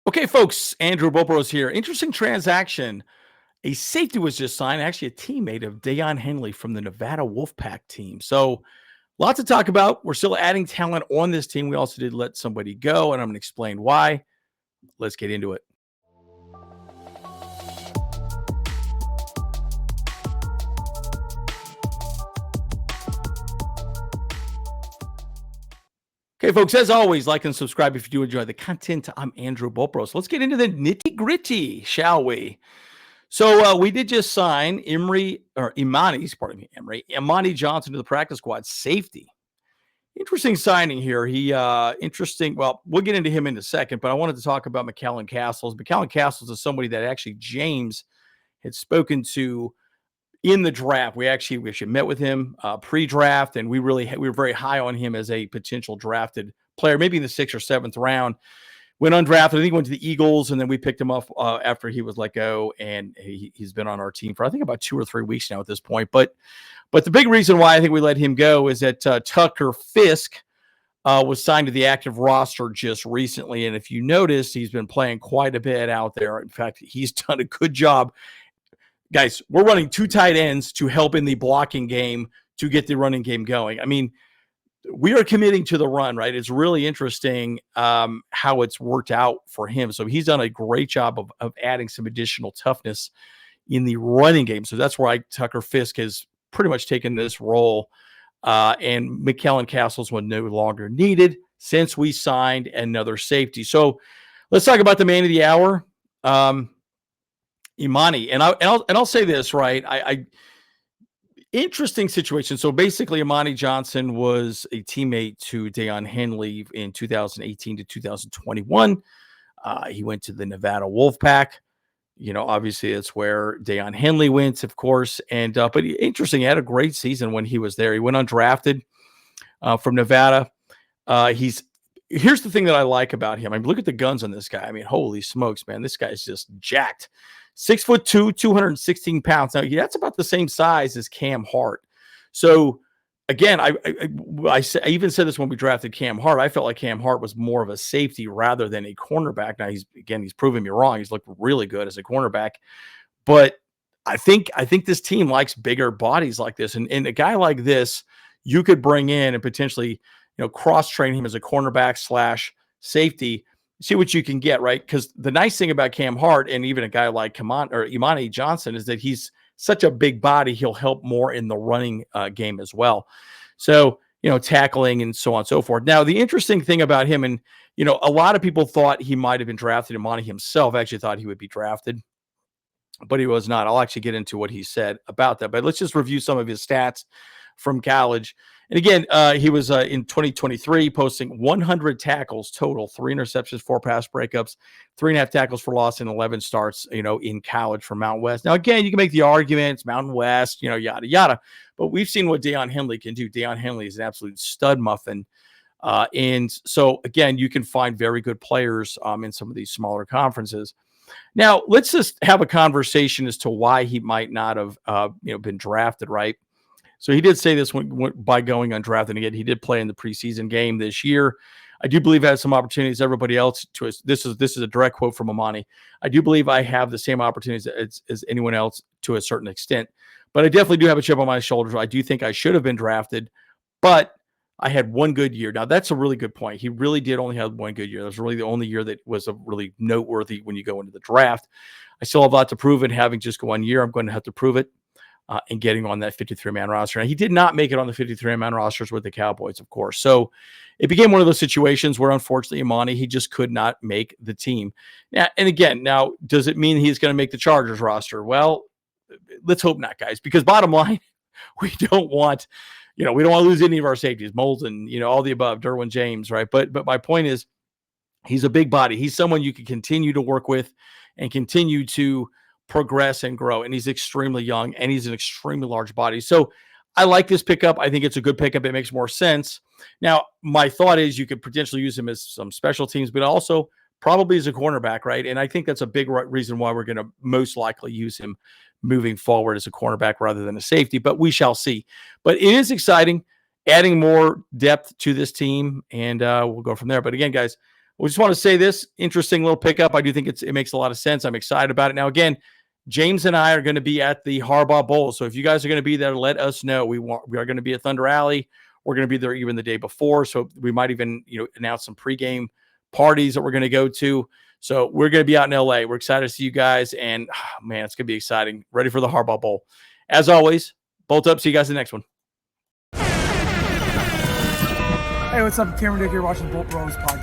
Okay, folks, Andrew Bobros here. Interesting transaction. A safety was just signed, actually a teammate of Deion Henley from the Nevada Wolfpack team. So, lots to talk about. We're still adding talent on this team. We also did let somebody go, and I'm going to explain why. Let's get into it. Okay, folks, as always, like and subscribe if you do enjoy the content. I'm Andrew Bopros. Let's get into the nitty gritty, shall we? So we did just sign Emany Johnson to the practice squad, safety. Interesting signing here. Interesting. Well, we'll get into him in a second, but I wanted to talk about McCallen Castles. McCallen Castles is somebody that actually James had spoken to in the draft. We actually met with him pre-draft, and we were very high on him as a potential drafted player, maybe in the 6th or 7th round. Went undrafted. I think he went to the Eagles, and then we picked him up after he was let go, and he's been on our team for I think about 2 or 3 weeks now at this point. But the big reason why I think we let him go is that Tucker Fisk was signed to the active roster just recently, and if you notice, he's been playing quite a bit out there. In fact, he's done a good job. Guys, we're running 2 tight ends to help in the blocking game to get the running game going. I mean, we are committing to the run, right? It's really interesting how it's worked out for him. So he's done a great job of adding some additional toughness in the running game. So that's why Tucker Fisk has pretty much taken this role. And McCallen Castles was no longer needed since we signed another safety. So let's talk about the man of the hour, Emany. And I'll say this, right? Interesting situation. So basically, Emany Johnson was a teammate to Deion Henley in 2018 to 2021. He went to the Nevada Wolfpack. You know, obviously, it's where Deion Henley went, of course. And but interesting, he had a great season when he was there. He went undrafted from Nevada. Here's the thing that I like about him. I mean, look at the guns on this guy. I mean, holy smokes, man, this guy's just jacked. 6'2", 216 pounds. Now, that's about the same size as Cam Hart. So, again, I even said this when we drafted Cam Hart. I felt like Cam Hart was more of a safety rather than a cornerback. Now, he's proving me wrong. He's looked really good as a cornerback. But I think this team likes bigger bodies like this. And a guy like this, you could bring in and potentially, cross-train him as a cornerback / safety. See what you can get, right? Because the nice thing about Cam Hart and even a guy like Emany Johnson is that he's such a big body. He'll help more in the running game as well. So, tackling and so on and so forth. Now, the interesting thing about him, and, a lot of people thought he might have been drafted. Emany himself actually thought he would be drafted, but he was not. I'll actually get into what he said about that. But let's just review some of his stats from college. And again, he was in 2023 posting 100 tackles total, 3 interceptions, 4 pass breakups, 3.5 tackles for loss, and 11 starts, in college for Mountain West. Now, again, you can make the arguments, Mountain West, yada, yada. But we've seen what Deion Henley can do. Deion Henley is an absolute stud muffin. And so, again, you can find very good players in some of these smaller conferences. Now, let's just have a conversation as to why he might not have, been drafted, right? So he did say this by going undrafted. And again, he did play in the preseason game this year. I do believe I have some opportunities. Everybody else this is a direct quote from Emany. I do believe I have the same opportunities as anyone else to a certain extent, but I definitely do have a chip on my shoulder. I do think I should have been drafted, but I had one good year. Now that's a really good point. He really did only have one good year. That was really the only year that was a really noteworthy when you go into the draft. I still have a lot to prove, and having just 1 year, I'm going to have to prove it. And getting on that 53-man roster. Now, he did not make it on the 53-man rosters with the Cowboys, of course. So it became one of those situations where, unfortunately, Emany, he just could not make the team. Now, and again, does it mean he's going to make the Chargers roster? Well, let's hope not, guys, because bottom line, we don't want to lose any of our safeties, Molden, all the above, Derwin James, right? But my point is, he's a big body. He's someone you can continue to work with and continue to progress and grow, and he's extremely young, and he's an extremely large body. So I like this pickup. I think it's a good pickup. It makes more sense. Now, my thought is you could potentially use him as some special teams, but also probably as a cornerback, right? And I think that's a big reason why we're going to most likely use him moving forward as a cornerback rather than a safety, but we shall see. But it is exciting, adding more depth to this team, and we'll go from there. But again, guys, We just want to say this interesting little pickup. I do think it makes a lot of sense. I'm excited about it. Now, again, James and I are going to be at the Harbaugh Bowl. So if you guys are going to be there, let us know. We are going to be at Thunder Alley. We're going to be there even the day before. So we might even, announce some pregame parties that we're going to go to. So we're going to be out in LA. We're excited to see you guys. And man, it's going to be exciting. Ready for the Harbaugh Bowl. As always, bolt up. See you guys in the next one. Hey, what's up? Cameron Dick here watching Bolt Bros podcast.